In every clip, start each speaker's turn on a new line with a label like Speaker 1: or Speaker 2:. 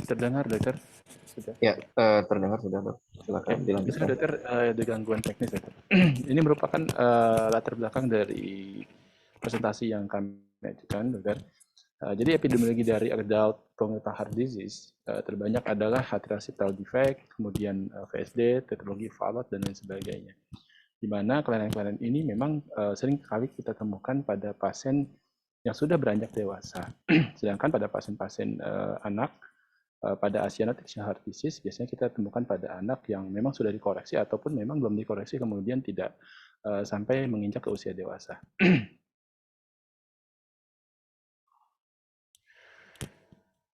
Speaker 1: Terdengar, dokter? Sudah.
Speaker 2: Ya, terdengar sudah, Dok. Silakan dilanjutkan.
Speaker 1: Misalnya, dokter, ada gangguan teknis, dokter. Ini merupakan latar belakang dari presentasi yang kami ajukan, dokter. Jadi epidemiologi dari adult congenital heart disease terbanyak adalah atrial septal defect, kemudian VSD, tetralogi Fallot, dan lain sebagainya. Di mana kelainan-kelainan ini memang sering kali kita temukan pada pasien yang sudah beranjak dewasa. Sedangkan pada pasien-pasien anak, pada asianotic heart disease biasanya kita temukan pada anak yang memang sudah dikoreksi ataupun memang belum dikoreksi kemudian tidak sampai menginjak ke usia dewasa.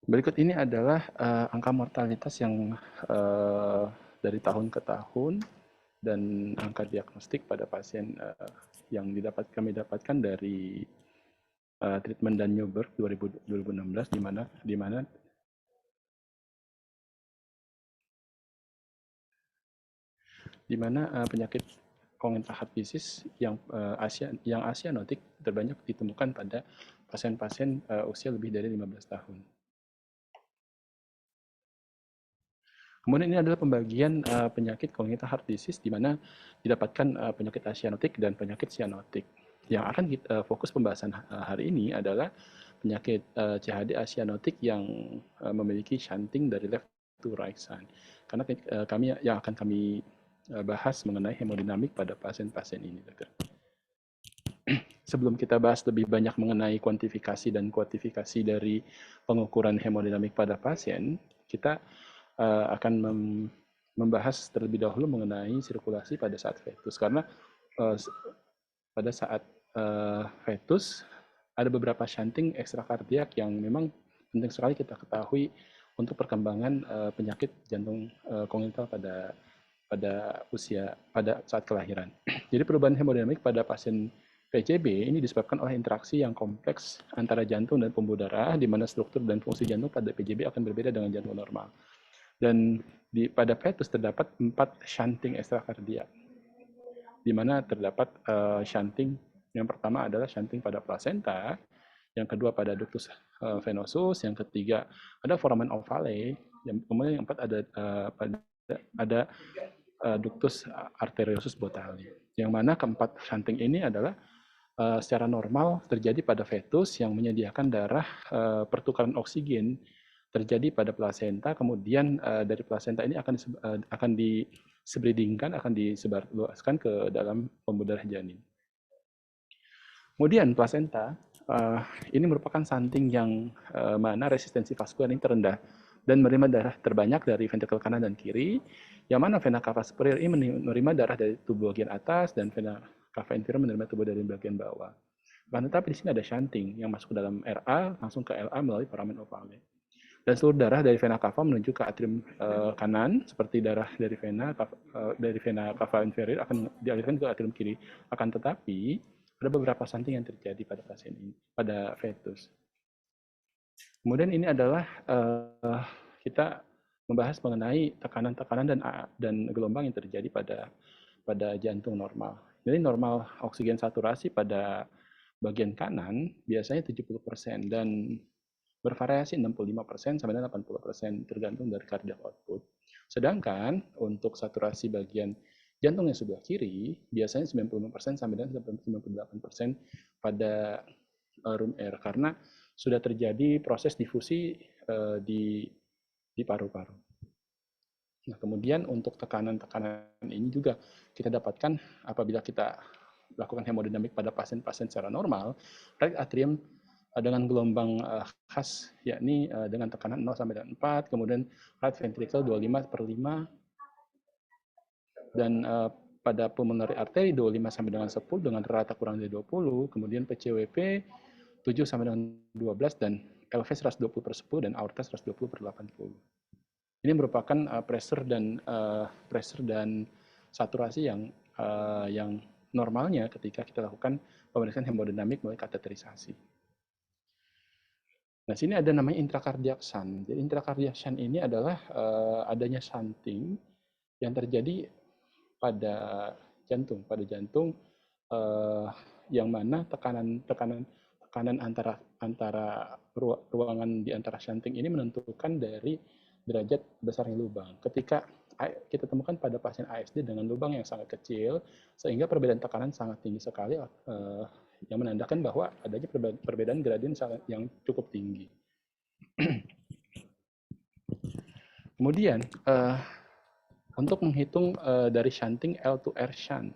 Speaker 1: Berikut ini adalah angka mortalitas yang dari tahun ke tahun dan angka diagnostik pada pasien yang kami dapatkan dari treatment dan new birth 2016 di mana penyakit congenital heart disease yang asianotik terbanyak ditemukan pada pasien-pasien usia lebih dari 15 tahun. Kemudian ini adalah pembagian penyakit congenital heart disease di mana didapatkan penyakit asianotik dan penyakit cyanotic. Yang akan kita fokus pembahasan hari ini adalah penyakit CHD asianotik yang memiliki shunting dari left to right side. Karena yang akan kami bahas mengenai hemodinamik pada pasien-pasien ini, dokter. Sebelum kita bahas lebih banyak mengenai kuantifikasi dan kuantifikasi dari pengukuran hemodinamik pada pasien, kita akan membahas terlebih dahulu mengenai sirkulasi pada saat fetus. Karena pada saat fetus ada beberapa shunting ekstrakardiak yang memang penting sekali kita ketahui untuk perkembangan penyakit jantung kongenital pada saat kelahiran. Jadi perubahan hemodinamik pada pasien PCB ini disebabkan oleh interaksi yang kompleks antara jantung dan pembuluh darah, di mana struktur dan fungsi jantung pada PCB akan berbeda dengan jantung normal. Dan pada fetus terdapat 4 shunting ekstrakardiak, di mana terdapat shunting yang pertama adalah shunting pada plasenta, yang kedua pada ductus venosus, yang ketiga ada foramen ovale, kemudian yang keempat ada ductus arteriosus botali. Yang mana keempat shunting ini adalah secara normal terjadi pada fetus yang menyediakan darah, pertukaran oksigen terjadi pada plasenta, kemudian dari plasenta ini akan disebridingkan, akan disebarluaskan ke dalam pembuluh darah janin. Kemudian plasenta ini merupakan shunting yang mana resistensi vaskular ini terendah dan menerima darah terbanyak dari ventrikel kanan dan kiri, yang mana vena cava superior ini menerima darah dari tubuh bagian atas dan vena cava inferior menerima tubuh dari bagian bawah. Tetapi di sini ada shunting yang masuk ke dalam RA langsung ke LA melalui foramen ovale. Dan seluruh darah dari vena cava menuju ke atrium kanan, seperti darah dari vena cava inferior akan dialirkan ke atrium kiri. Akan tetapi ada beberapa shunting yang terjadi pada pasien ini, pada fetus. Kemudian ini adalah kita membahas mengenai tekanan-tekanan dan gelombang yang terjadi pada jantung normal. Jadi normal oksigen saturasi pada bagian kanan biasanya 70% dan bervariasi 65% sampai dengan 80% tergantung dari cardiac output. Sedangkan untuk saturasi bagian jantung yang sebelah kiri biasanya 95% sampai dengan 98% pada room air karena sudah terjadi proses difusi di paru-paru. Nah, kemudian untuk tekanan-tekanan ini juga kita dapatkan apabila kita lakukan hemodinamik pada pasien-pasien secara normal, right atrium dengan gelombang khas, yakni dengan tekanan 0 sampai dengan 4, kemudian right ventricle 25/5, dan pada pulmonary artery 25 sampai dengan 10 dengan rata kurang dari 20, kemudian PCWP 7 sampai dengan 12, dan LV 120/10 dan aorta 120/80. Ini merupakan pressure dan saturasi yang normalnya ketika kita lakukan pemeriksaan hemodinamik melalui kateterisasi. Nah, sini ada namanya intracardiac shunt. Jadi intracardiac shunt ini adalah adanya shunting yang terjadi pada jantung yang mana tekanan antara ruangan di antara shunting ini menentukan dari derajat besarnya lubang. Ketika kita temukan pada pasien ASD dengan lubang yang sangat kecil, sehingga perbedaan tekanan sangat tinggi sekali, yang menandakan bahwa adanya perbedaan gradien yang cukup tinggi. Kemudian, untuk menghitung dari shunting L to R shunt,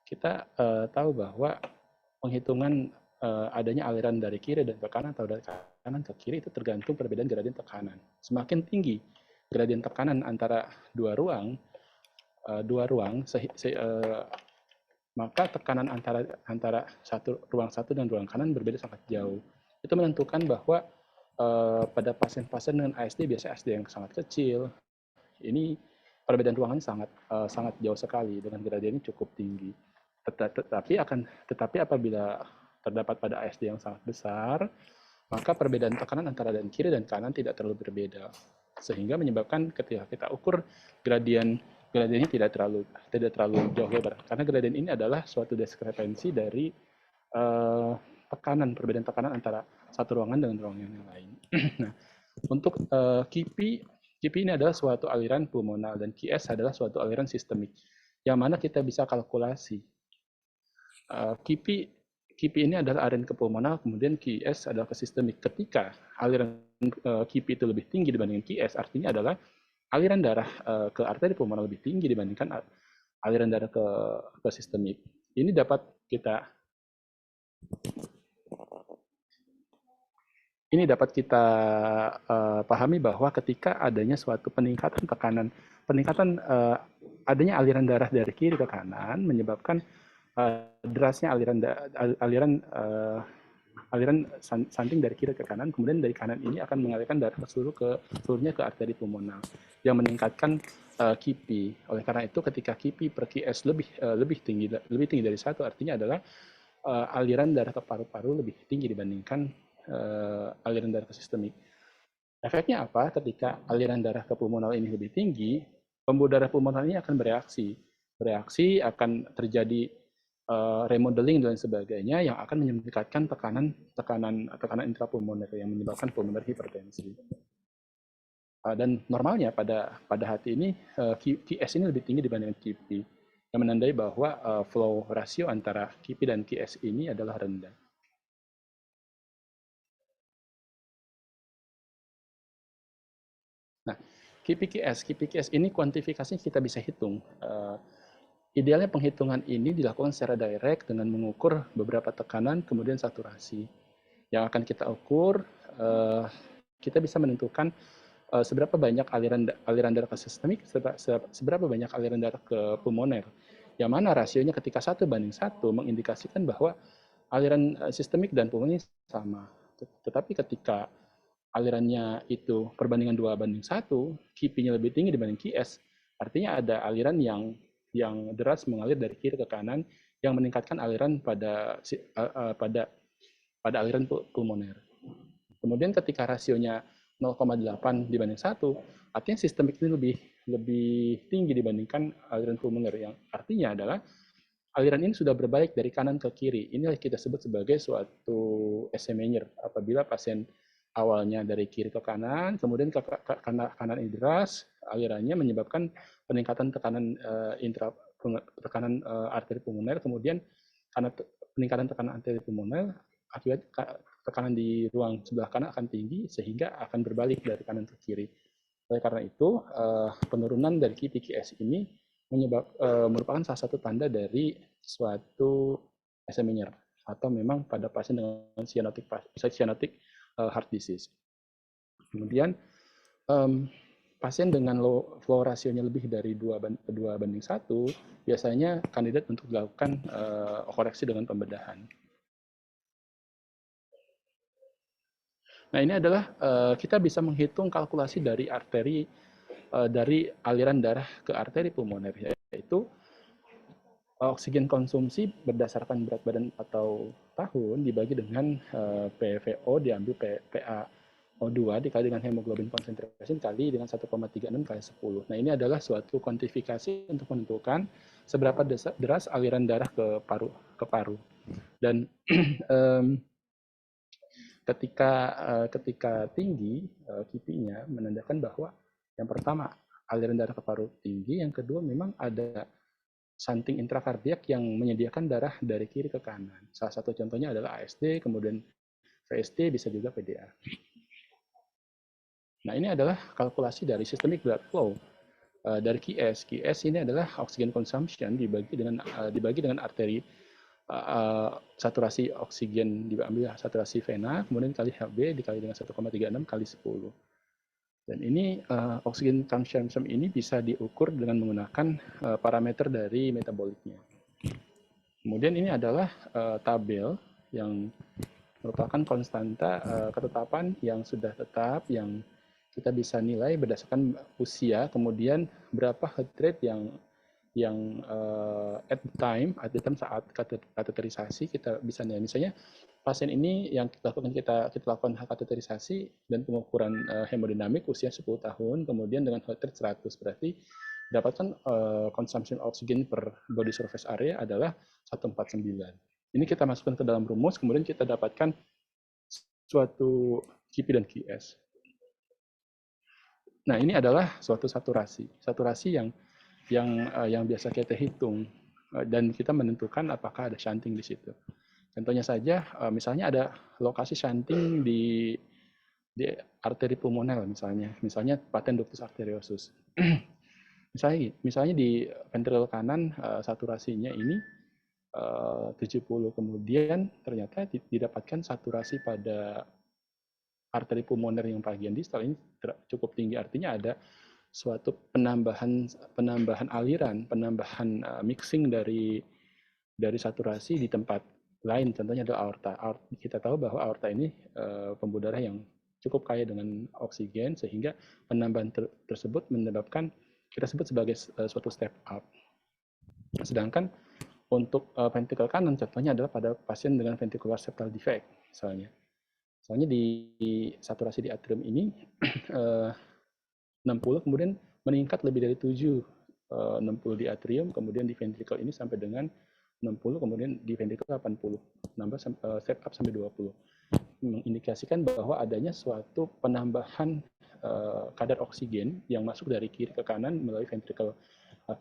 Speaker 1: kita tahu bahwa penghitungan adanya aliran dari kiri dan ke kanan atau dari kanan ke kiri itu tergantung perbedaan gradien tekanan. Semakin tinggi gradien tekanan antara dua ruang, maka tekanan antara ruang satu dan ruang kanan berbeda sangat jauh. Itu menentukan bahwa pada pasien-pasien dengan ASD, biasanya ASD yang sangat kecil, ini perbedaan ruangannya sangat jauh sekali dengan gradiennya cukup tinggi. Tetapi apabila terdapat pada ASD yang sangat besar, maka perbedaan tekanan antara dan kiri dan kanan tidak terlalu berbeda, sehingga menyebabkan ketika kita ukur gradiennya tidak terlalu jauh lebar, karena gradien ini adalah suatu diskrepensi dari perbedaan tekanan antara satu ruangan dengan ruangan yang lain. Nah, untuk QP ini adalah suatu aliran pulmonal dan QS adalah suatu aliran sistemik, yang mana kita bisa kalkulasi. QP ini adalah aliran ke pulmonal, kemudian QS adalah ke sistemik. Ketika aliran QP itu lebih tinggi dibandingkan QS, artinya adalah aliran darah ke arteri pulmonal lebih tinggi dibandingkan aliran darah ke sistemik. Ini dapat kita pahami bahwa ketika adanya suatu peningkatan tekanan, adanya aliran darah dari kiri ke kanan menyebabkan derasnya aliran shunting dari kiri ke kanan, kemudian dari kanan ini akan mengalirkan darah seluruhnya ke arteri pulmonal yang meningkatkan QP. Oleh karena itu, ketika QP per QS lebih tinggi dari 1, artinya adalah aliran darah ke paru-paru lebih tinggi dibandingkan aliran darah ke sistemik. Efeknya apa? Ketika aliran darah ke pulmonal ini lebih tinggi, pembuluh darah pulmonal ini akan bereaksi akan terjadi remodeling dan sebagainya yang akan meningkatkan tekanan intrapulmoner yang menyebabkan pulmoner hipertensi. Dan normalnya pada hati ini QS ini lebih tinggi dibandingkan QP, yang menandai bahwa flow rasio antara QP dan QS ini adalah rendah. Nah, QP-QS ini kuantifikasinya kita bisa hitung. Idealnya penghitungan ini dilakukan secara direct dengan mengukur beberapa tekanan, kemudian saturasi. Yang akan kita ukur, kita bisa menentukan seberapa banyak aliran darah ke sistemik, seberapa banyak aliran darah ke pulmoner. Yang mana rasionya ketika 1:1 mengindikasikan bahwa aliran sistemik dan pulmoner sama. Tetapi ketika alirannya itu perbandingan 2:1, QP-nya lebih tinggi dibanding QS, artinya ada aliran yang deras mengalir dari kiri ke kanan yang meningkatkan aliran pada aliran pulmoner. Kemudian ketika rasionya 0,8 dibanding 1, artinya sistemik ini lebih tinggi dibandingkan aliran pulmoner, yang artinya adalah aliran ini sudah berbalik dari kanan ke kiri. Inilah kita sebut sebagai suatu Essemeyer. Apabila pasien awalnya dari kiri ke kanan, kemudian ke kanan ini deras, alirannya menyebabkan peningkatan tekanan arteri pulmoner, kemudian karena peningkatan tekanan arteri pulmoner, akibat tekanan di ruang sebelah kanan akan tinggi, sehingga akan berbalik dari kanan ke kiri. Oleh karena itu, penurunan dari QP-QS ini merupakan salah satu tanda dari suatu Essemeyer, atau memang pada pasien dengan cyanotic heart disease. Kemudian pasien dengan low flow rasionya lebih dari 2:1 biasanya kandidat untuk dilakukan koreksi dengan pembedahan. Nah, ini adalah kita bisa menghitung kalkulasi dari aliran darah ke arteri pulmoner, yaitu oksigen konsumsi berdasarkan berat badan atau tahun dibagi dengan PVO diambil PaO2 dikali dengan hemoglobin konsentrasi dikali dengan 1,36 kali 10. Nah, ini adalah suatu kuantifikasi untuk menentukan seberapa deras aliran darah ke paru. Dan ketika tinggi KIPI-nya menandakan bahwa yang pertama aliran darah ke paru tinggi, yang kedua memang ada shunting intrakardiak yang menyediakan darah dari kiri ke kanan. Salah satu contohnya adalah ASD, kemudian VSD, bisa juga PDA. Nah, ini adalah kalkulasi dari systemic blood flow dari QS. QS ini adalah oxygen consumption dibagi dengan arteri saturasi oksigen, diambil saturasi vena, kemudian kali Hb dikali dengan 1,36 kali 10. Dan ini oxygen consumption ini bisa diukur dengan menggunakan parameter dari metaboliknya. Kemudian ini adalah tabel yang merupakan konstanta ketetapan yang sudah tetap, yang kita bisa nilai berdasarkan usia, kemudian berapa heart rate yang at the time saat kateterisasi kita bisa nilai. Misalnya pasien ini yang kita lakukan kateterisasi dan pengukuran hemodinamik usia 10 tahun, kemudian dengan heart rate 100, berarti dapatkan consumption oxygen per body surface area adalah 149. Ini kita masukkan ke dalam rumus, kemudian kita dapatkan suatu KIPI dan QS. Nah, ini adalah suatu saturasi yang biasa kita hitung, dan kita menentukan apakah ada shunting di situ. Contohnya saja, misalnya ada lokasi shunting di arteri pulmoner, misalnya paten ductus arteriosus. misalnya di ventrikel kanan saturasinya ini 70, kemudian ternyata didapatkan saturasi pada arteri pulmoner yang bagian distal ini cukup tinggi, artinya ada suatu penambahan aliran, penambahan mixing dari saturasi di tempat lain, contohnya adalah aorta. Kita tahu bahwa aorta ini pembuluh darah yang cukup kaya dengan oksigen, sehingga penambahan tersebut menyebabkan kita sebut sebagai suatu step up. Sedangkan untuk ventrikel kanan, contohnya adalah pada pasien dengan ventricular septal defect, misalnya di saturasi di atrium ini 60, kemudian meningkat lebih dari 7, 60 di atrium, kemudian di ventricle ini sampai dengan 60, kemudian di ventricle 80, nambah step up sampai 20. Mengindikasikan bahwa adanya suatu penambahan kadar oksigen yang masuk dari kiri ke kanan melalui ventricle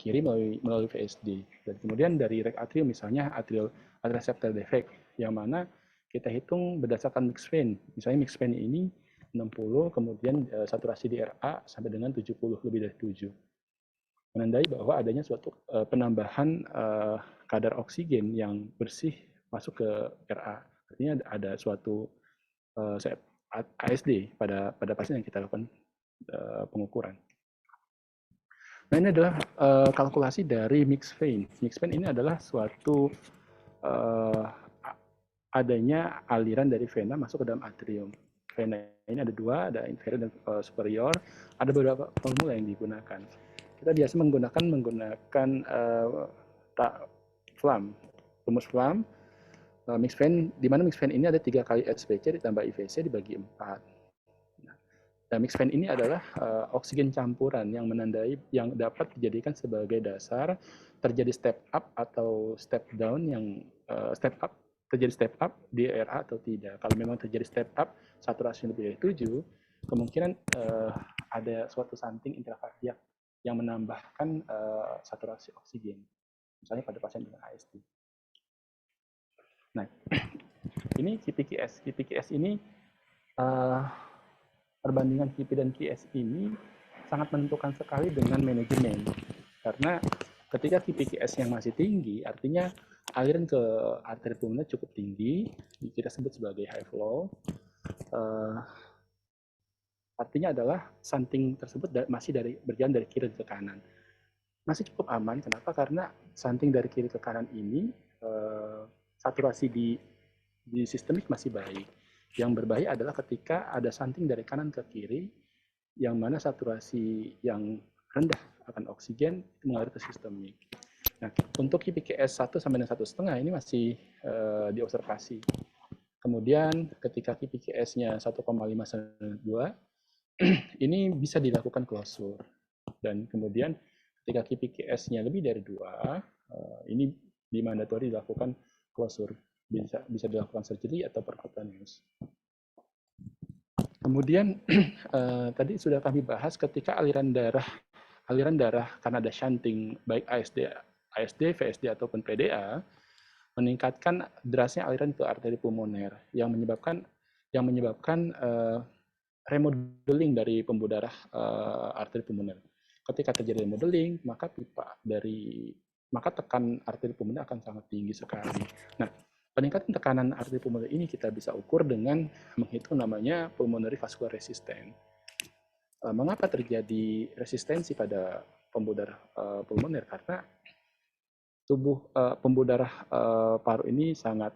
Speaker 1: kiri melalui VSD. Dan kemudian dari rek atrium, misalnya atrial septal defect, yang mana kita hitung berdasarkan mixed vein. Misalnya mixed vein ini 60, kemudian saturasi di RA sampai dengan 70, lebih dari 7. Menandai bahwa adanya suatu penambahan kadar oksigen yang bersih masuk ke RA. Artinya ada suatu ASD pada pasien yang kita lakukan pengukuran. Nah, ini adalah kalkulasi dari mixed vein. Mixed vein ini adalah suatu adanya aliran dari vena masuk ke dalam atrium. Vena ini ada dua, ada inferior dan superior. Ada beberapa formula yang digunakan. Kita biasa menggunakan FLAM, rumus FLAM, mixed vein, di mana mixed vein ini ada 3 kali SPC ditambah IVC dibagi 4. Nah, mixed vein ini adalah oksigen campuran yang menandai, yang dapat dijadikan sebagai dasar terjadi step up atau step down, yang terjadi step up di RA atau tidak. Kalau memang terjadi step up, saturasi lebih dari 7, kemungkinan ada suatu shunting intrakardiak yang menambahkan saturasi oksigen, misalnya pada pasien dengan ASD. Nah, ini KPKS. KPKS ini perbandingan KIPI dan QS ini sangat menentukan sekali dengan manajemen. Karena ketika KIPI QS yang masih tinggi, artinya aliran ke arteri pulmoner cukup tinggi, kita sebut sebagai high flow. Artinya adalah shunting tersebut masih berjalan dari kiri ke kanan. Masih cukup aman, kenapa? Karena shunting dari kiri ke kanan ini saturasi di sistemik masih baik. Yang berbahaya adalah ketika ada shunting dari kanan ke kiri, yang mana saturasi yang rendah akan oksigen itu mengalir ke sistemik. Nah, untuk KPKS 1 sampai dengan 1,5 ini masih diobservasi. Kemudian ketika KPKS-nya 1,5 sampai 2, ini bisa dilakukan closure. Dan kemudian ketika KPKS-nya lebih dari 2, ini dimandatori dilakukan closure. Bisa dilakukan surgery atau percutaneous. Kemudian tadi sudah kami bahas ketika aliran darah karena ada shunting baik ASD, VSD ataupun PDA meningkatkan derasnya aliran ke arteri pulmoner yang menyebabkan remodeling dari pembuluh darah arteri pulmoner. Ketika terjadi remodeling, maka tekan arteri pulmoner akan sangat tinggi sekali. Nah, peningkatan tekanan arteri pulmoner ini kita bisa ukur dengan menghitung namanya pulmonary vascular resistance. Mengapa terjadi resistensi pada pembuluh darah pulmoner? Karena pembuluh darah paru ini sangat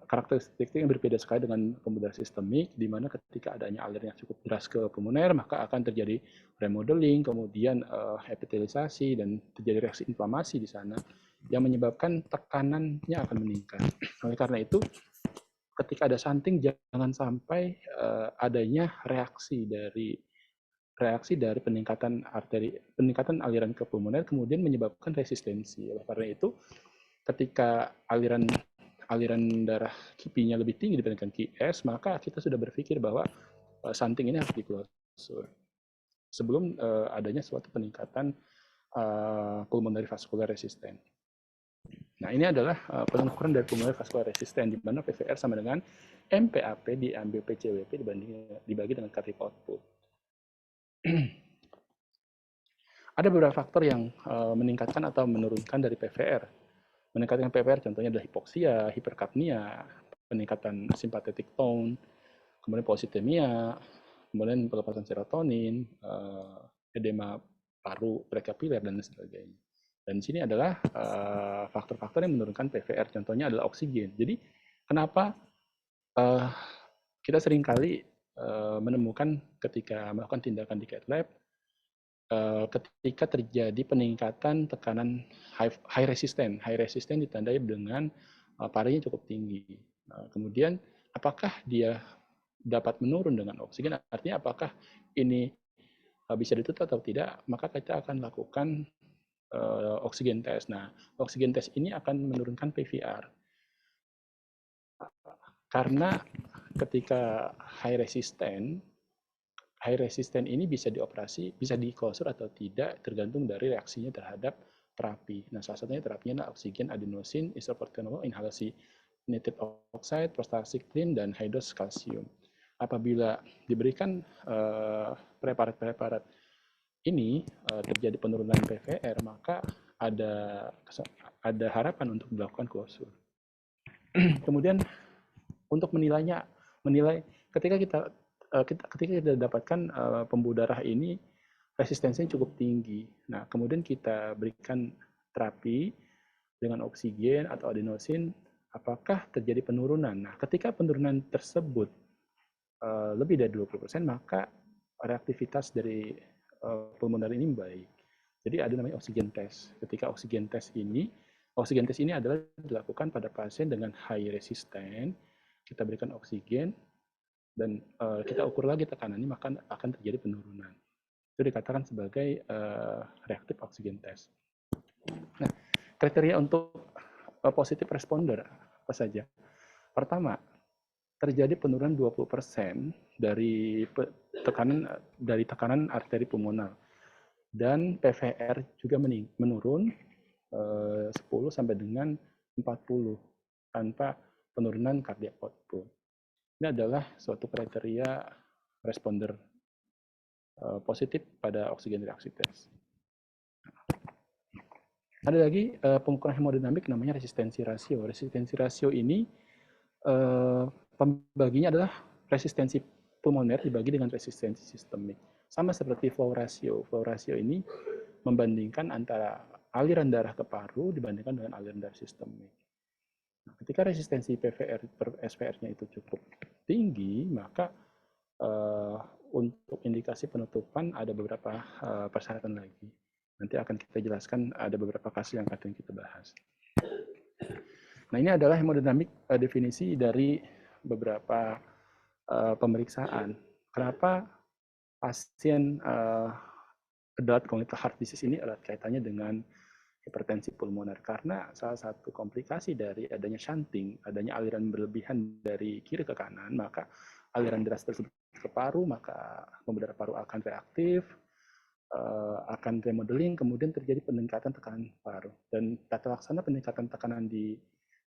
Speaker 1: karakteristiknya yang berbeda sekali dengan pembuluh darah sistemik, di mana ketika adanya aliran yang cukup deras ke pulmoner, maka akan terjadi remodeling, kemudian epitelisasi, dan terjadi reaksi inflamasi di sana, yang menyebabkan tekanannya akan meningkat. Oleh karena itu, ketika ada shunting, jangan sampai adanya reaksi dari peningkatan aliran ke pulmoner kemudian menyebabkan resistensi. Oleh karena itu, ketika aliran darah KIPI-nya lebih tinggi dibandingkan QS, maka kita sudah berpikir bahwa shunting ini harus diklosur sebelum adanya suatu peningkatan pulmonary vascular resistance. Nah, ini adalah pengukuran dari pulmonary vascular resistance, di mana PVR sama dengan MPAP diambil PCWP dibagi dengan cardiac output. Ada beberapa faktor yang meningkatkan atau menurunkan dari PVR. Meningkatkan PVR contohnya adalah hipoksia, hiperkapnia, peningkatan sympathetic tone, kemudian positemia, kemudian pelepasan serotonin, edema paru prekapiler, dan sebagainya. Dan di sini adalah faktor-faktor yang menurunkan PVR, contohnya adalah oksigen. Jadi kenapa kita seringkali menemukan ketika melakukan tindakan di cath lab, ketika terjadi peningkatan tekanan high resistant ditandai dengan parinya cukup tinggi. Kemudian apakah dia dapat menurun dengan oksigen? Artinya apakah ini bisa ditutup atau tidak? Maka kita akan lakukan oksigen test. Nah, oksigen test ini akan menurunkan PVR karena ketika high resistant ini bisa dioperasi, bisa diklosur atau tidak, tergantung dari reaksinya terhadap terapi. Nah, salah satunya terapinya adalah oksigen adenosin, isoprotenolol, inhalasi nitrate oxide, prostacyclin, dan high dose kalsium. Apabila diberikan preparat-preparat ini terjadi penurunan PVR, maka ada harapan untuk dilakukan klosur. Kemudian untuk menilai ketika kita dapatkan pembuluh darah ini resistensinya cukup tinggi. Nah, kemudian kita berikan terapi dengan oksigen atau adenosin, apakah terjadi penurunan? Nah, ketika penurunan tersebut lebih dari 20%, maka reaktivitas dari pulmoner ini baik. Jadi ada namanya oksigen test. Ketika oksigen test ini adalah dilakukan pada pasien dengan high resistant, kita berikan oksigen, dan kita ukur lagi tekanannya, maka akan terjadi penurunan. Itu dikatakan sebagai reactive oxygen test. Nah, kriteria untuk positive responder apa saja? Pertama, terjadi penurunan 20% dari tekanan arteri pulmoner, dan PVR juga menurun 10 sampai dengan 40 tanpa penurunan cardiac output. Ini adalah suatu kriteria responder positif pada oksigen reaksi test. Ada lagi pengukuran hemodinamik namanya resistensi rasio. Resistensi rasio ini pembaginya adalah resistensi pulmoner dibagi dengan resistensi sistemik. Sama seperti flow ratio. Flow ratio ini membandingkan antara aliran darah ke paru dibandingkan dengan aliran darah sistemik. Nah, ketika resistensi PVR per SVR-nya itu cukup tinggi, maka untuk indikasi penutupan ada beberapa persyaratan lagi. Nanti akan kita jelaskan, ada beberapa kasus yang akan kita bahas. Nah, ini adalah hemodinamik definisi dari beberapa pemeriksaan. Kenapa pasien adult congenital heart disease ini erat kaitannya dengan hipertensi pulmoner? Karena salah satu komplikasi dari adanya shunting, adanya aliran berlebihan dari kiri ke kanan, maka aliran deras tersebut ke paru, maka pembuluh darah paru akan reaktif, akan remodeling, kemudian terjadi peningkatan tekanan paru. Dan tata laksana peningkatan tekanan di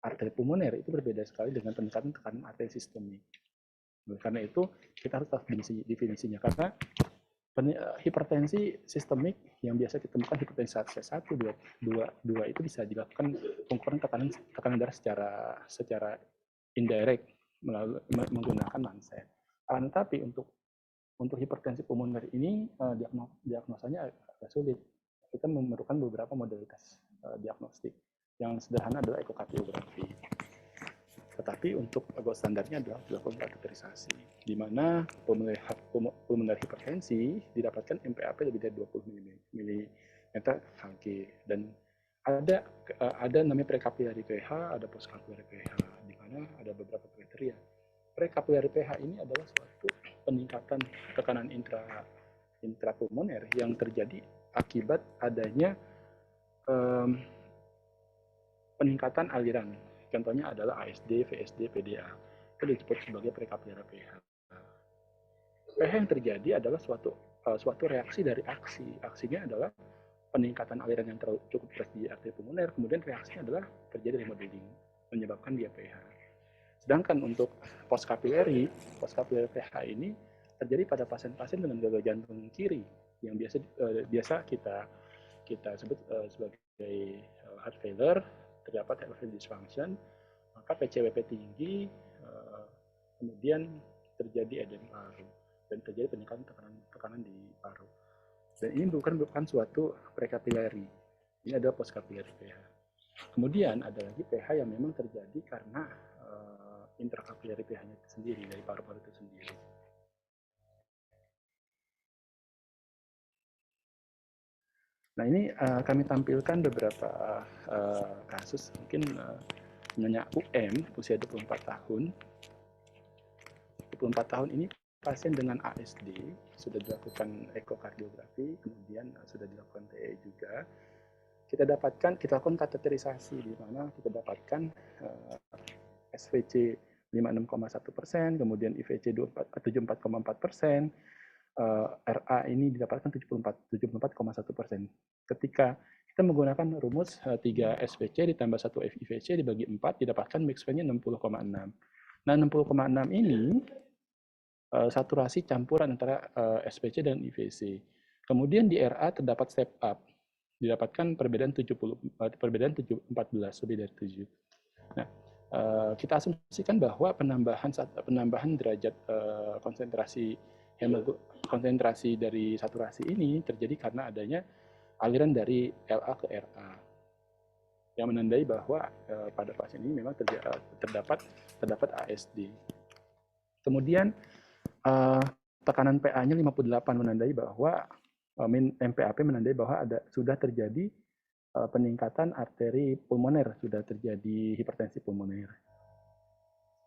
Speaker 1: arteri pulmoner itu berbeda sekali dengan peningkatan tekanan arteri sistemik. Karena itu kita harus tahu definisinya. Karena hipertensi sistemik yang biasa kita temukan hipertensi 1, 2 itu bisa dilakukan pengukuran tekanan darah secara indirect menggunakan lancet. Tetapi untuk hipertensi pulmoner ini diagnosanya agak sulit. Kita memerlukan beberapa modalitas diagnostik. Yang sederhana adalah ekokardiografi. Tetapi untuk gold standarnya adalah dilakukan kateterisasi, di mana pulmoner hipertensi didapatkan MPAP lebih dari 20 mm Hg, dan ada namanya prekapillary pH, ada postkapillary pH, di mana ada beberapa kriteria. Prekapillary pH ini adalah suatu peningkatan tekanan intrapulmoner yang terjadi akibat adanya peningkatan aliran. Contohnya adalah ASD, VSD, PDA. Itu disebut sebagai prekapillary pH. pH yang terjadi adalah suatu reaksi dari aksi. Aksinya adalah peningkatan aliran yang cukup deras di arteri pulmoner, kemudian reaksinya adalah terjadi remodeling, menyebabkan dia pH. Sedangkan untuk postkapillary pH ini terjadi pada pasien-pasien dengan gagal jantung kiri yang biasa kita sebut sebagai heart failure, terdapat heart valve dysfunction, maka PCWP tinggi, kemudian terjadi edema paru dan terjadi peningkatan tekanan di paru. Dan ini bukan suatu prekapillary, ini adalah postkapillary pH. Kemudian ada lagi pH yang memang terjadi karena intrakapillary pH-nya itu sendiri, dari paru-paru itu sendiri. Nah, ini kami tampilkan beberapa kasus, mungkin nanya usia 24 tahun. 24 tahun ini pasien dengan ASD, sudah dilakukan ekokardiografi, kemudian sudah dilakukan TE juga. Kita lakukan kateterisasi, di mana kita dapatkan SVC 56,1%, kemudian IVC 74,4%, RA ini didapatkan 74,1%. Ketika kita menggunakan rumus 3 SVC ditambah 1 IVC dibagi 4, didapatkan mixed-nya 60,6. Nah, 60,6 ini saturasi campuran antara SVC dan IVC. Kemudian di RA terdapat step up, didapatkan perbedaan 14, lebih dari 7. Nah, kita asumsikan bahwa penambahan derajat konsentrasi dari saturasi ini terjadi karena adanya aliran dari LA ke RA, yang menandai bahwa pada pasien ini memang terdapat ASD. Kemudian tekanan PA-nya 58 menandai bahwa MPAP menandai bahwa sudah terjadi peningkatan arteri pulmoner, sudah terjadi hipertensi pulmoner.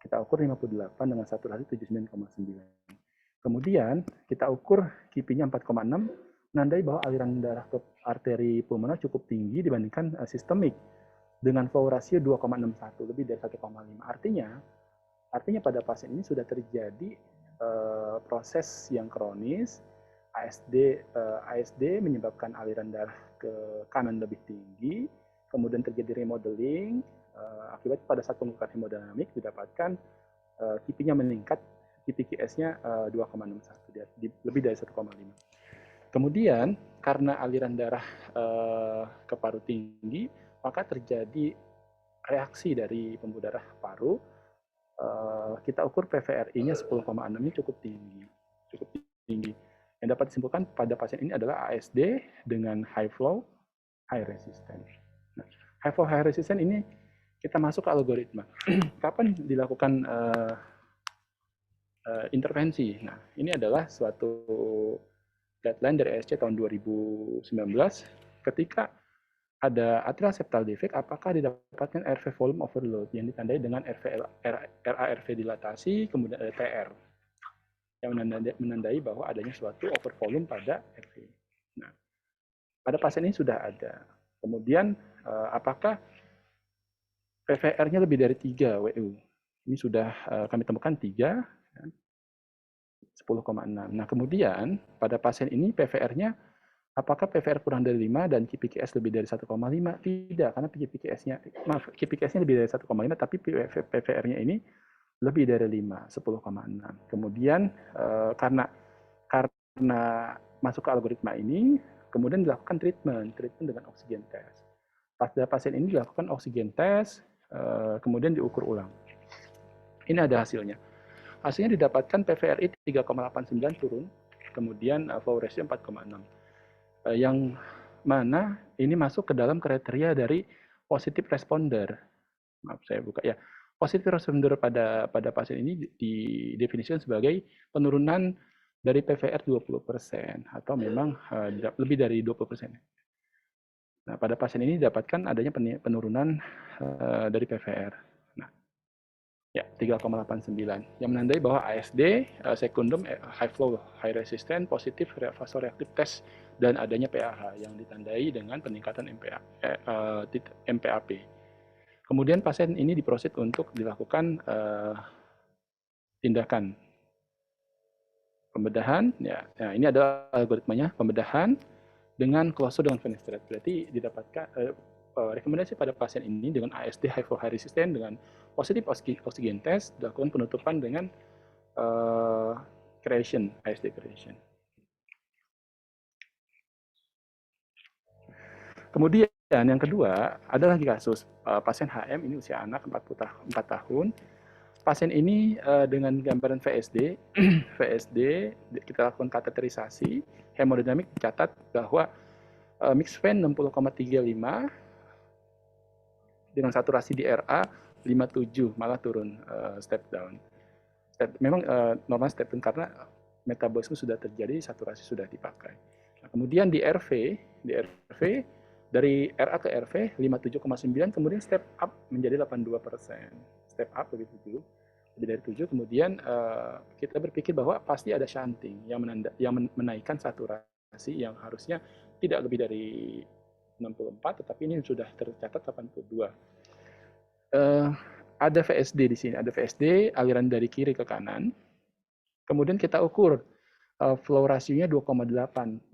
Speaker 1: Kita ukur 58 dengan saturasi 79,9. Kemudian kita ukur KIPI-nya 4,6, menandai bahwa aliran darah ke arteri pulmoner cukup tinggi dibandingkan sistemik dengan flow ratio 2,61, lebih dari 1,5. Artinya pada pasien ini sudah terjadi proses yang kronis. ASD menyebabkan aliran darah ke kanan lebih tinggi, kemudian terjadi remodeling, akibat pada saat pengukuran hemodinamik didapatkan KIPI-nya meningkat, KIPI QS-nya 2,61, lebih dari 1,5. Kemudian karena aliran darah ke paru tinggi, maka terjadi reaksi dari pembuluh darah paru. Kita ukur PVRI-nya 10,6-nya cukup tinggi. Yang dapat disimpulkan pada pasien ini adalah ASD dengan high flow, high resistance. Nah, high flow, high resistance ini kita masuk ke algoritma. Kapan dilakukan intervensi? Nah, ini adalah suatu guideline dari ESC tahun 2019 ketika ada atrial septal defect, apakah didapatkan RV volume overload yang ditandai dengan RA-RV dilatasi, kemudian ada TR yang menandai bahwa adanya suatu over volume pada RV. Nah, pada pasien ini sudah ada. Kemudian apakah PVR-nya lebih dari 3 WU? Ini sudah kami temukan 3. 10,6. Nah, kemudian pada pasien ini PVR-nya apakah PVR kurang dari 5 dan KPKS lebih dari 1,5? Tidak, karena KPKS-nya lebih dari 1,5, tapi PVR-nya ini lebih dari 5, 10,6. Kemudian karena masuk ke algoritma ini, kemudian dilakukan treatment dengan oksigen test. Pada pasien ini dilakukan oksigen test, kemudian diukur ulang. Ini ada hasilnya. Hasilnya didapatkan PVRI 3,89 turun, kemudian flow ratio 4,6. Yang mana ini masuk ke dalam kriteria dari positive responder. Maaf, saya buka ya. Positive responder pada pasien ini didefinisikan sebagai penurunan dari PVR 20% atau memang lebih dari 20%. Nah, pada pasien ini didapatkan adanya penurunan dari PVR. Nah, ya 3,89 yang menandai bahwa ASD sekundum high flow, high resistance, positif vasoreaktif test dan adanya PAH yang ditandai dengan peningkatan MPAP. Kemudian pasien ini diproses untuk dilakukan tindakan pembedahan. Ya, nah ini adalah algoritmanya pembedahan dengan klosur dengan fenestrate. Berarti didapatkan rekomendasi pada pasien ini dengan ASD high flow high resistant dengan positif oksigen test dilakukan penutupan dengan creation, ASD creation. Kemudian yang kedua ada lagi kasus pasien HM ini usia anak 4 tahun. Pasien ini dengan gambaran VSD, kita lakukan kateterisasi, hemodinamik dicatat bahwa mixed-vein 60,35 dengan saturasi di RA 57, malah turun step down. Memang normal step down karena metabolisme sudah terjadi, saturasi sudah dipakai. Nah, kemudian di RV dari RA ke RV 57,9, kemudian step up menjadi 82%. Step up lebih dari 7, kemudian kita berpikir bahwa pasti ada shunting yang menaikkan saturasi yang harusnya tidak lebih dari 64, tetapi ini sudah tercatat 82. Ada VSD di sini, ada VSD aliran dari kiri ke kanan. Kemudian kita ukur flow rasionya 2,8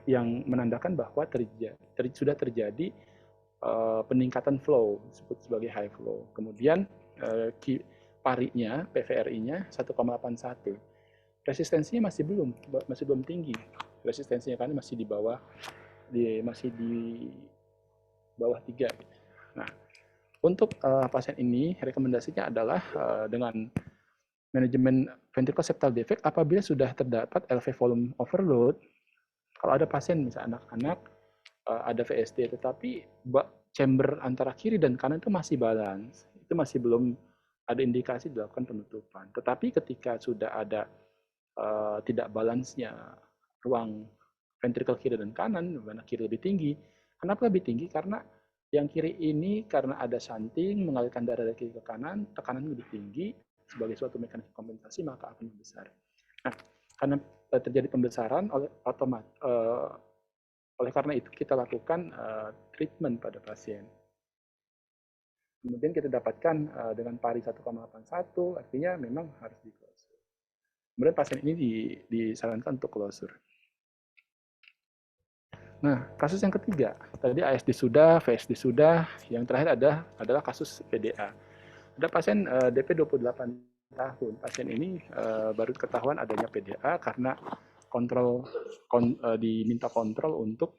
Speaker 1: yang menandakan bahwa sudah terjadi peningkatan flow disebut sebagai high flow. Kemudian parinya, PVRI-nya 1,81. Resistensinya masih belum tinggi. Resistensinya kan masih di bawah 3. Nah, untuk pasien ini rekomendasinya adalah dengan manajemen ventricular septal defect apabila sudah terdapat LV volume overload. Kalau ada pasien misalnya anak-anak ada VSD tetapi chamber antara kiri dan kanan itu masih balance, itu masih belum ada indikasi dilakukan penutupan. Tetapi ketika sudah ada tidak balance-nya ruang ventricle kiri dan kanan, mana kiri lebih tinggi. Kenapa lebih tinggi? Karena yang kiri ini karena ada shunting, mengalirkan darah dari kiri ke kanan, tekanan lebih tinggi, sebagai suatu mekanisme kompensasi maka akan membesar. Nah, karena terjadi pembesaran oleh karena itu kita lakukan treatment pada pasien. Kemudian kita dapatkan dengan pari 1,81, artinya memang harus di closure. Kemudian pasien ini disarankan untuk closure. Nah, kasus yang ketiga, tadi ASD sudah, VSD sudah, yang terakhir adalah kasus PDA. Ada pasien DP 28 tahun. Pasien ini baru ketahuan adanya PDA karena diminta kontrol untuk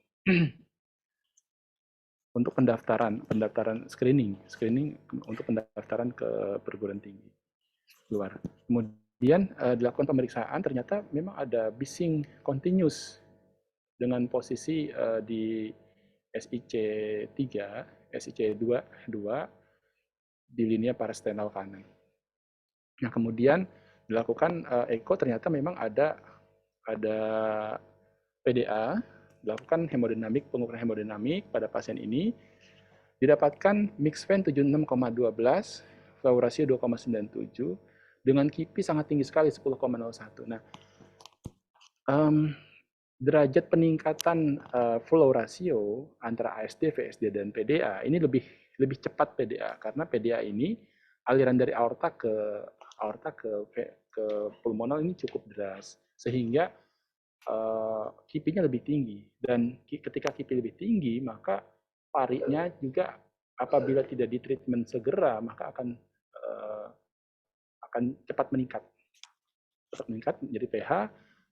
Speaker 1: pendaftaran screening untuk pendaftaran ke perguruan tinggi luar. Kemudian dilakukan pemeriksaan, ternyata memang ada bising continuous dengan posisi di SIC 3, SIC 2 di linea parasternal kanan. Nah, kemudian dilakukan echo, ternyata memang ada PDA, dilakukan pengukuran hemodinamik pada pasien ini, didapatkan mixed-vein 76,12, flow ratio 2,97, dengan KIPI sangat tinggi sekali 10,01. Nah, derajat peningkatan flow ratio antara ASD, VSD, dan PDA ini lebih cepat PDA, karena PDA ini aliran dari aorta ke ke pulmonal ini cukup deras, sehingga KIPI-nya lebih tinggi. Dan ketika KIPI lebih tinggi, maka parinya juga apabila tidak ditreatment segera, maka akan cepat meningkat menjadi PH,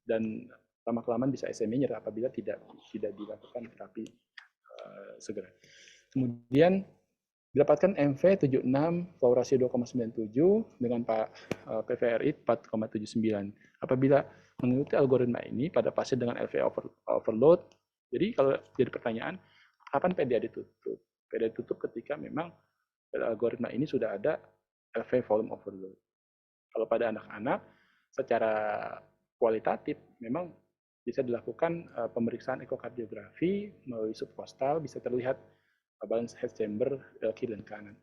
Speaker 1: dan lama-kelamaan bisa SME nyerah apabila tidak dilakukan terapi segera. Kemudian didapatkan MV 76, flow ratio 2,97 dengan PVRI 4,79. Apabila mengikuti algoritma ini pada pasien dengan LV overload, jadi kalau jadi pertanyaan, kapan PDA ditutup? PDA ditutup ketika memang algoritma ini sudah ada LV volume overload. Kalau pada anak-anak, secara kualitatif memang bisa dilakukan pemeriksaan ekokardiografi melalui subkostal, bisa terlihat balance head chamber kiri dan kanan.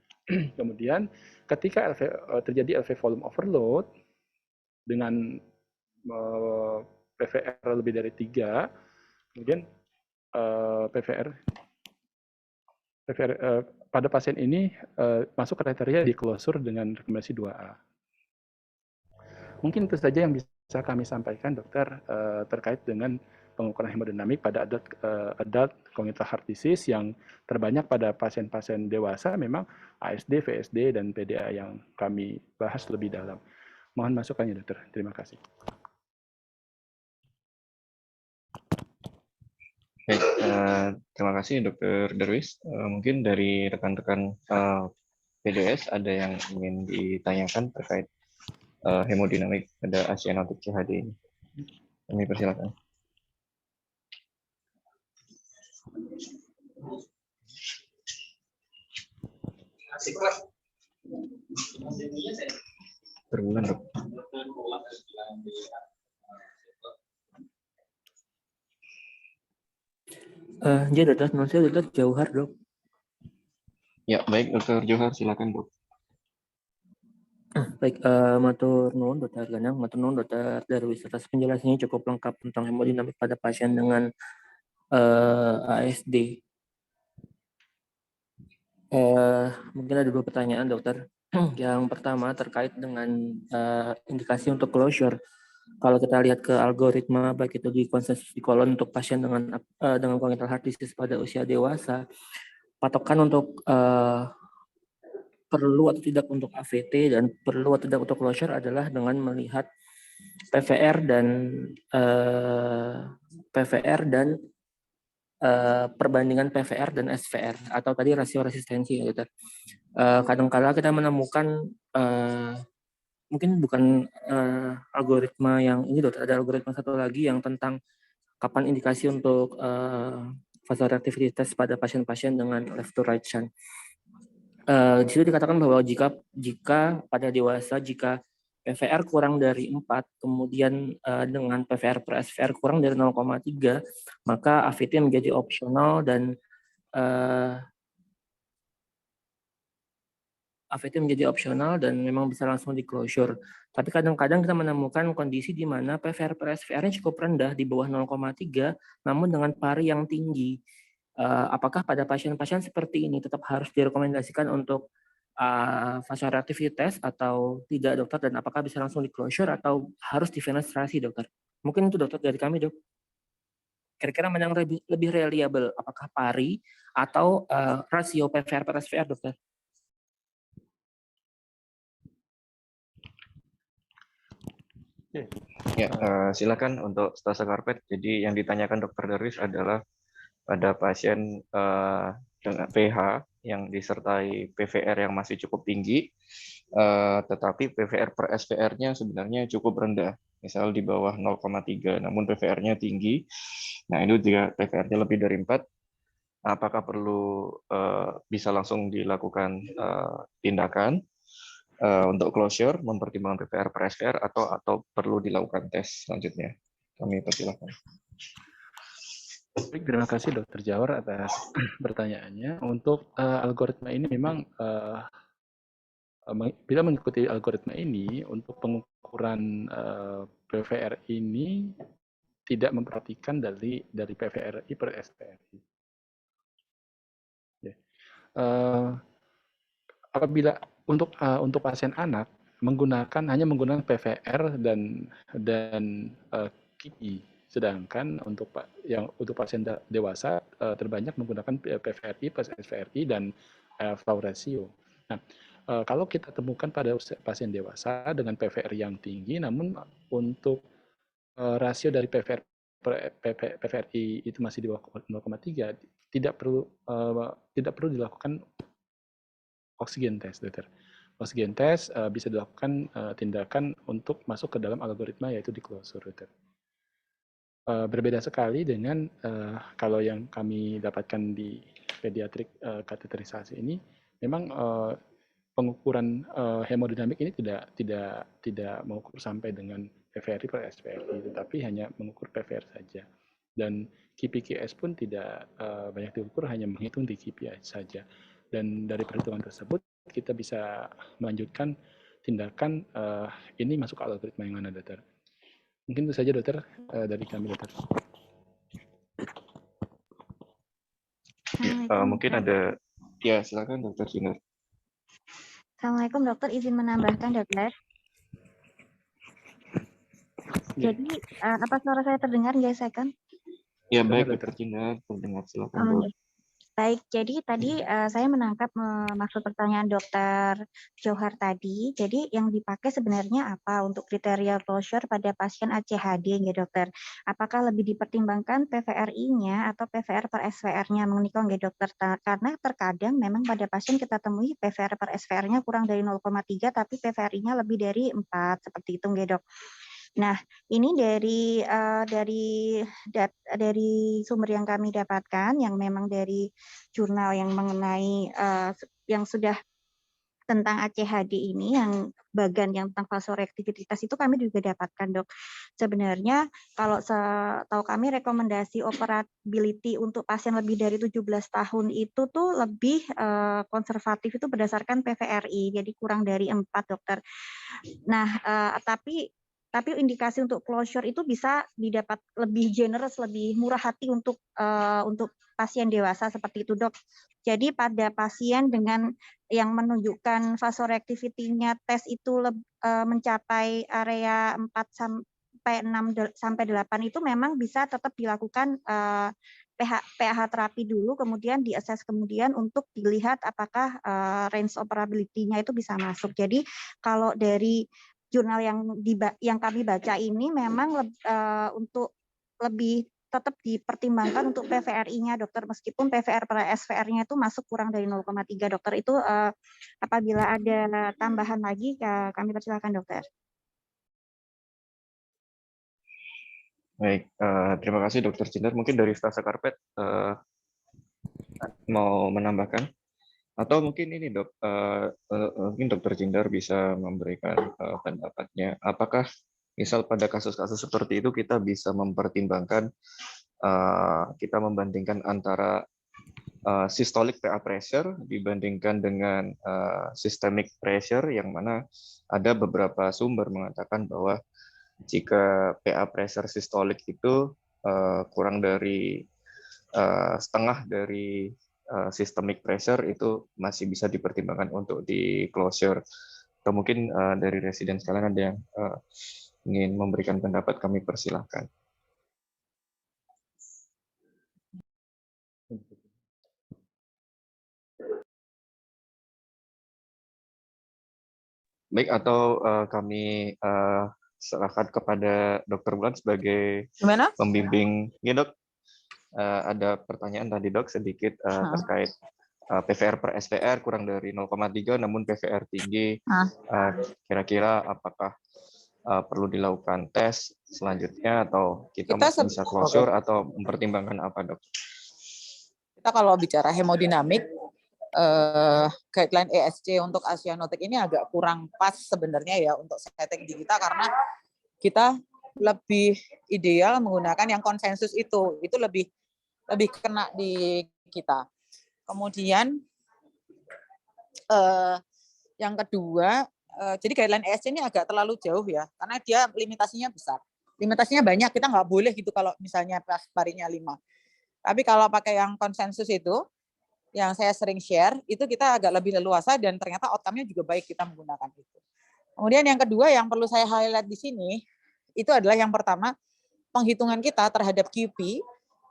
Speaker 1: Kemudian ketika terjadi LV volume overload dengan PVR lebih dari 3, kemudian PVR pada pasien ini masuk kriteria di closure dengan rekomendasi 2A. Mungkin itu saja yang bisa kami sampaikan, dokter, terkait dengan pengukuran hemodinamik pada adult congenital heart disease yang terbanyak pada pasien-pasien dewasa, memang ASD, VSD, dan PDA yang kami bahas lebih dalam. Mohon masukannya, dokter. Terima kasih.
Speaker 2: Baik, terima kasih Dr. Darwis. Mungkin dari rekan-rekan PDS ada yang ingin ditanyakan terkait hemodinamik pada asianotik CHD ini. Kami persilakan. Berulang, Dok.
Speaker 3: Ya, dokter, saya dokter Jauhar, dok.
Speaker 2: Ya, baik Dr. Johar, silakan, Dok.
Speaker 3: Baik, matur nuwun dokter Ganang, matur nuwun dokter Darwis atas penjelasannya cukup lengkap tentang hemodinamik pada pasien dengan ASD. Mungkin ada 2 pertanyaan, dokter. Yang pertama terkait dengan indikasi untuk closure. Kalau kita lihat ke algoritma baik itu di konsensus di kolon untuk pasien dengan congenital heart disease pada usia dewasa, patokan untuk perlu atau tidak untuk AVT dan perlu atau tidak untuk closure adalah dengan melihat PVR dan perbandingan PVR dan SVR atau tadi rasio resistensi, ya, dokter. Kadang-kala kita menemukan mungkin bukan algoritma yang ini, dokter, ada algoritma satu lagi yang tentang kapan indikasi untuk vasoreactivity test pada pasien-pasien dengan left to right shunt. Di situ dikatakan bahwa jika pada dewasa jika PVR kurang dari 4, kemudian dengan PVR per SVR kurang dari 0,3, maka AVT menjadi opsional dan memang bisa langsung di closure. Tapi kadang-kadang kita menemukan kondisi di mana PVR per SVR-nya cukup rendah di bawah 0,3, namun dengan pari yang tinggi. Apakah pada pasien-pasien seperti ini tetap harus direkomendasikan untuk vasoreactivity test atau tidak, dokter, dan apakah bisa langsung di closure atau harus defenestrasi, dokter? Mungkin itu, dokter, dari kami, dok. Kira-kira mana yang lebih reliable, apakah pari atau rasio PVR per SVR, dokter?
Speaker 2: Ya, silakan untuk stase karpet. Jadi yang ditanyakan Dr. Darwis adalah pada pasien dengan PH yang disertai PVR yang masih cukup tinggi, tetapi PVR per SVR-nya sebenarnya cukup rendah, misal di bawah 0,3, namun PVR-nya tinggi. Nah, ini juga PVR-nya lebih dari 4. Apakah perlu bisa langsung dilakukan tindakan untuk closure, mempertimbangkan PVR per SVR, atau perlu dilakukan tes selanjutnya? Kami persilakan.
Speaker 1: Baik, terima kasih Dr. Jawar atas pertanyaannya. Untuk algoritma ini memang bila mengikuti algoritma ini untuk pengukuran PVR ini tidak memperhatikan dari PVRI per SVRI. Ya. Apabila untuk pasien anak hanya menggunakan PVR dan KIPI. Sedangkan untuk pasien dewasa terbanyak menggunakan PVRI plus SVRI dan flow ratio. Nah, kalau kita temukan pada pasien dewasa dengan PVR yang tinggi, namun untuk rasio dari PVRI itu masih di bawah 0,3, tidak perlu dilakukan oksigen test, dokter. Oksigen test bisa dilakukan tindakan untuk masuk ke dalam algoritma yaitu di closure, dokter. Berbeda sekali dengan kalau yang kami dapatkan di pediatrik kateterisasi ini, memang pengukuran hemodinamik ini tidak mengukur sampai dengan PVRI per SVRI, tetapi hanya mengukur PVR saja. Dan KPI-QS pun tidak banyak diukur, hanya menghitung di KPI saja. Dan dari perhitungan tersebut kita bisa melanjutkan tindakan ini masuk ke algoritma yang mana, dokter. Mungkin itu saja, dokter, dari kami, dokter.
Speaker 2: Mungkin ada, ya silakan Dokter Sinar.
Speaker 4: Assalamualaikum dokter, izin menambahkan dokter. Jadi apa suara saya terdengar nggak second?
Speaker 2: Ya baik Dokter Sinar, terdengar, silakan Dok.
Speaker 4: Baik, jadi tadi saya menangkap maksud pertanyaan Dokter Johar tadi. Jadi yang dipakai sebenarnya apa untuk kriteria closure pada pasien ACHD ya dokter? Apakah lebih dipertimbangkan PVRI-nya atau PVR per SVR-nya mengenai nggih dokter? Karena terkadang memang pada pasien kita temui PVR per SVR-nya kurang dari 0,3 tapi PVRI-nya lebih dari 4 seperti itu nggih dok. Nah, ini dari sumber yang kami dapatkan, yang memang dari jurnal yang mengenai yang sudah tentang ACHD ini, yang bagan yang tentang vasoreaktivitas itu kami juga dapatkan dok. Sebenarnya kalau setahu kami rekomendasi operability untuk pasien lebih dari 17 tahun itu tuh lebih konservatif itu berdasarkan PVRI, jadi kurang dari 4 dokter. Nah, tapi indikasi untuk closure itu bisa didapat lebih generous, lebih murah hati untuk pasien dewasa seperti itu dok. Jadi pada pasien dengan yang menunjukkan vasoreactivity-nya tes itu mencapai area 4 sampai 6 sampai 8 itu memang bisa tetap dilakukan PH terapi dulu, kemudian di-assess kemudian untuk dilihat apakah range operability-nya itu bisa masuk. Jadi kalau dari jurnal yang kami baca ini memang untuk lebih tetap dipertimbangkan untuk PVRI-nya dokter, meskipun PVR per SVR-nya itu masuk kurang dari 0,3 dokter. Itu apabila ada tambahan lagi kami persilakan dokter.
Speaker 2: Baik, terima kasih Dokter Cindar. Mungkin dari Stasa Karpet mau menambahkan? Atau mungkin ini dok, mungkin Dokter Cindar bisa memberikan pendapatnya. Apakah misal pada kasus-kasus seperti itu kita bisa mempertimbangkan, kita membandingkan antara systolic PA pressure dibandingkan dengan systemic pressure, yang mana ada beberapa sumber mengatakan bahwa jika PA pressure systolic itu kurang dari setengah dari systemic pressure itu masih bisa dipertimbangkan untuk di closure. Atau mungkin dari residen sekalian ada yang ingin memberikan pendapat, kami persilahkan. Baik, atau kami serahkan kepada Dr. Bulan sebagai pembimbing. Ya dok, ada pertanyaan tadi dok sedikit terkait PVR per SVR kurang dari 0,3 namun PVR tinggi. Kira-kira apakah perlu dilakukan tes selanjutnya atau kita masih bisa closure atau mempertimbangkan apa dok?
Speaker 5: Kita kalau bicara hemodinamik, guideline ESC untuk cyanotic ini agak kurang pas sebenarnya ya untuk setting di kita, karena kita lebih ideal menggunakan yang konsensus itu lebih kena di kita. Kemudian yang kedua, jadi guideline ESC ini agak terlalu jauh ya, karena dia limitasinya besar. Limitasinya banyak, kita nggak boleh gitu kalau misalnya parinya 5. Tapi kalau pakai yang konsensus itu, yang saya sering share, itu kita agak lebih leluasa dan ternyata outcome-nya juga baik kita menggunakan itu. Kemudian yang kedua yang perlu saya highlight di sini, itu adalah yang pertama, penghitungan kita terhadap QP,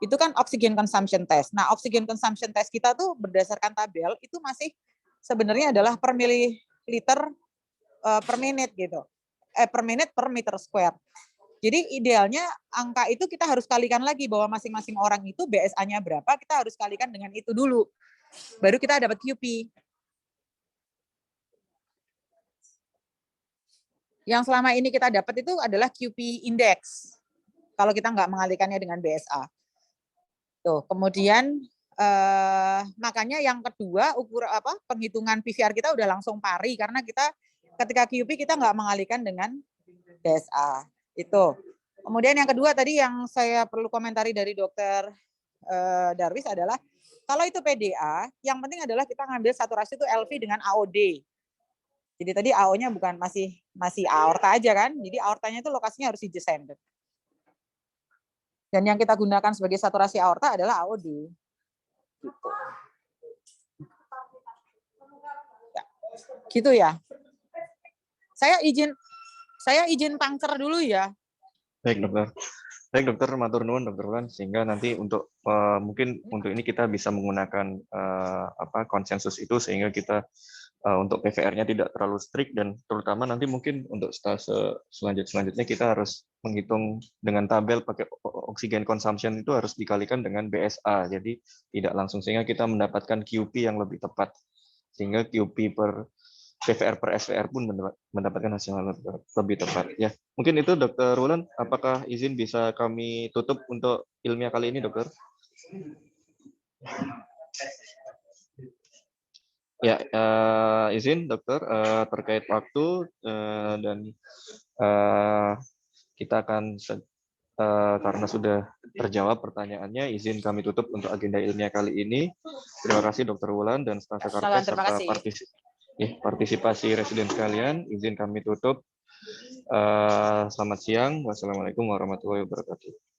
Speaker 5: itu kan oxygen consumption test. Nah, oxygen consumption test kita tuh berdasarkan tabel, itu masih sebenarnya adalah per mililiter per menit gitu. Per menit per meter square. Jadi idealnya angka itu kita harus kalikan lagi bahwa masing-masing orang itu BSA-nya berapa, kita harus kalikan dengan itu dulu. Baru kita dapat QP. Yang selama ini kita dapat itu adalah QP index. Kalau kita nggak mengalihkannya dengan BSA. Tuh, kemudian makanya yang kedua penghitungan PCR kita udah langsung pari karena kita ketika QP kita nggak mengalihkan dengan BSA. Itu. Kemudian yang kedua tadi yang saya perlu komentari dari Dokter Darwis adalah kalau itu PDA, yang penting adalah kita ngambil saturasi itu LV dengan AOD. Jadi tadi AO-nya bukan masih aorta aja kan, jadi aortanya itu lokasinya harus di descended. Dan yang kita gunakan sebagai saturasi aorta adalah AOD. Gitu. Ya. Gitu ya. Saya izin pangcer dulu ya.
Speaker 2: Baik dokter. Baik dokter, matur nuwun dokter Wulan, sehingga nanti untuk mungkin untuk ini kita bisa menggunakan konsensus itu sehingga kita untuk PVR-nya tidak terlalu strict dan terutama nanti mungkin untuk stase selanjutnya kita harus menghitung dengan tabel pakai oxygen consumption itu harus dikalikan dengan BSA, jadi tidak langsung sehingga kita mendapatkan QP yang lebih tepat sehingga QP per PVR per SVR pun mendapatkan hasil yang lebih tepat. Ya, mungkin itu Dokter Wulan. Apakah izin bisa kami tutup untuk ilmiah kali ini, Dokter? Ya, izin Dokter terkait waktu dan kita akan karena sudah terjawab pertanyaannya, izin kami tutup untuk agenda ilmiah kali ini. Terima kasih Dokter Wulan dan staf Karpet serta partisipasi residen sekalian. Izin kami tutup. Selamat siang. Wassalamualaikum warahmatullahi wabarakatuh.